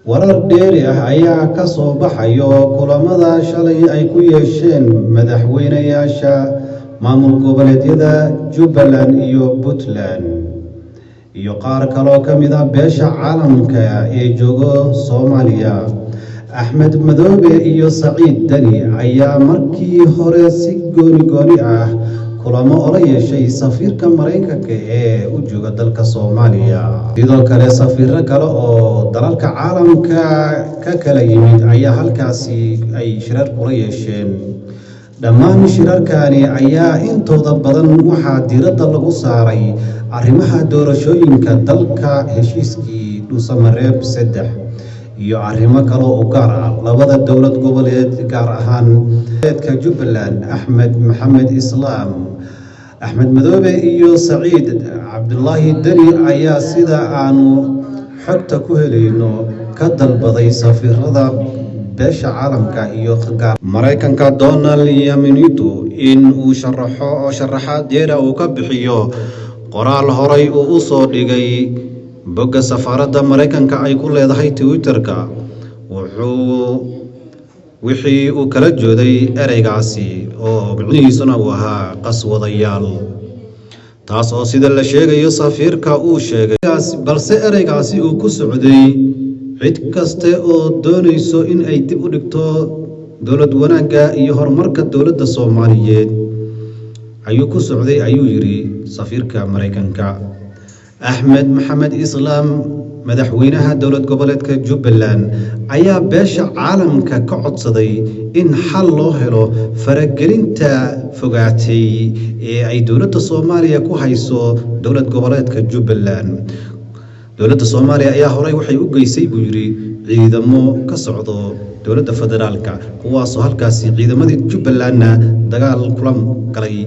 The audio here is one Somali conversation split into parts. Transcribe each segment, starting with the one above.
warar dheeri ah ayaa ka soo baxayo kulamada shalay ay ku yeesheen madaxweynayaasha maamul goboleedyada Jubbaland iyo Puntland iyo qaar kale oo kamid ah beesha caalamka ee jooga Soomaaliya. Axmed Madoobe iyo Saciid Dani ayaa markii hore si gooni ah kulamo ola yeeshay safiirka Mareykanka ee u jooga dalka Soomaaliya. sidoo kale safiirro kale oo dalalka caalamka ka kala yimid ayaa halkaasi ay shirar kula yeesheen. dhammaan shirarkani ayaa intooda badan waxaa diiradda lagu saaray arrimaha doorashooyinka dalka, heshiiskii Dhuusamareeb 3 iyo arrimo kale oo gaar ah labada dowlad goboleed, gaar ahaan goboleedka Jubbaland Axmed Maxamed Islaam, Axmed Madoobe iyo Saciid Cabdullaahi Dani ayaa sida aanu xogta ku helayno ka dalbaday safiirada beesha caalamka iyo Mareykanka Donald Yaminito in uu sharaxaad dheer uu ka bixiyo qoraal horay uu u soo dhigay bogga safaaradda Mareykanka ay ku leedahay Twitter-ka. wixii uu kala jooday ereygaasi oo micnihiisuna uu ahaa qaswadayaal, taas oo sida la sheegayo safiirka uu sheegay balse ereygaasi uu ku socday cid kaste oo doonayso in ay dib u dhigto dowlad wanaagga iyo horumarka dowladda Soomaaliyeed ayuu ku socday, ayuu yiri safiirka Mareykanka. Axmed Maxamed Islaam, madaxweynaha dowlad goboleedka Jubbaland, ayaa beesha caalamka ka codsaday in xal loo helo faragelinta fogaatay ee ay dowladda Soomaaliya ku hayso dowlad goboleedka Jubbaland. dowladda Soomaaliya ayaa horay waxay u geysay buu yiri ciidamo ka socdo dowladda federaalka, kuwaas oo halkaasi ciidamadii Jubbalandna dagaal kula galay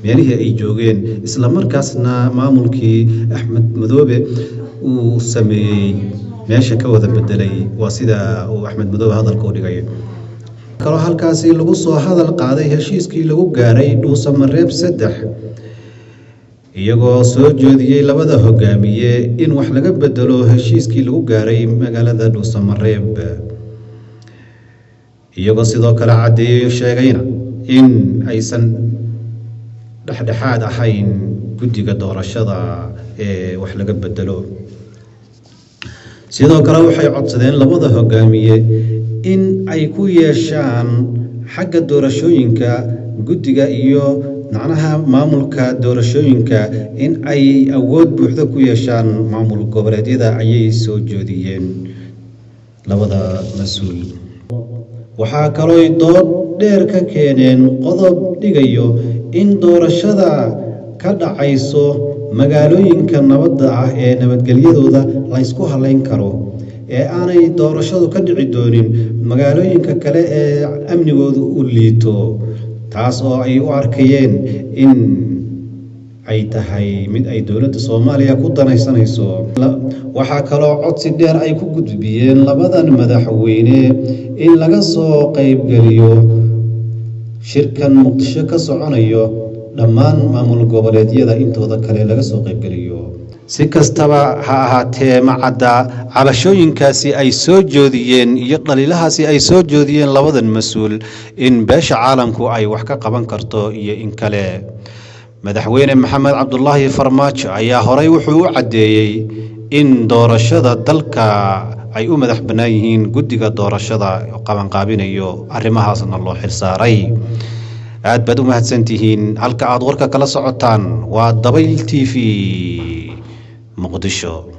meelihii ay joogeen, isla markaasna maamulkii Axmed Madoobe uu sameeyay meesha ka wada bedelay. waa sida uu Axmed Madoobe hadalka u dhigay. kaloo halkaasi lagu soo hadal qaaday heshiiskii lagu gaaray Dhuusamareeb 3, iyagoo soo jeediyay labada hogaamiye in wax laga bedelo heshiiskii lagu gaaray magaalada Dhuusamareeb, iyagoo sidoo kale cadeeyay sheegayna in aysan dhexdhexaad ahayn guddiga doorashada ee wax laga bedelo. sidoo kale waxay codsadeen labada hogaamiye in ay ku yeeshaan xagga doorashooyinka guddiga iyo macnaha maamulka doorashooyinka in ay awood buuxda ku yeeshaan maamul goboleedyada ayay soo jeediyeen labada mas'uul. waxaa kaloo dood dheer ka keeneen qodob dhigayo in doorashada ka dhacayso magaalooyinka nabadda ah ee nabadgelyadooda la isku haleyn karo, ee aanay doorashadu ka dhici doonin magaalooyinka kale ee amnigoodu u liito, taas oo ay u arkayeen in ay tahay mid ay dowladda Soomaaliya ku danaysanayso. waxaa kaloo codsi dheer ay ku gudbiyeen labadan madaxweyne in laga soo qaybgeliyo shirkan Muqdisho ka soconayo dhammaan maamul goboleedyada intooda kale laga soo qaybgeliyo. si kastaba ha ahaatee, macadda cabashooyinkaasi ay soo jeediyeen iyo dhaliilahaasi ay soo jeediyeen labadan mas'uul in beesha caalamku ay wax ka qaban karto iyo in kale. madaxweyne Maxamed Cabdullaahi Farmaajo ayaa horay wuxuu u cadeeyay in doorashada dalka ay u madax bannaan yihiin guddiga doorashada qabanqaabinayo, arrimahaasna loo xilsaaray. aad baad u mahadsantihiin. halka aad warka kala socotaan waa Dabayl TV Muqdisho.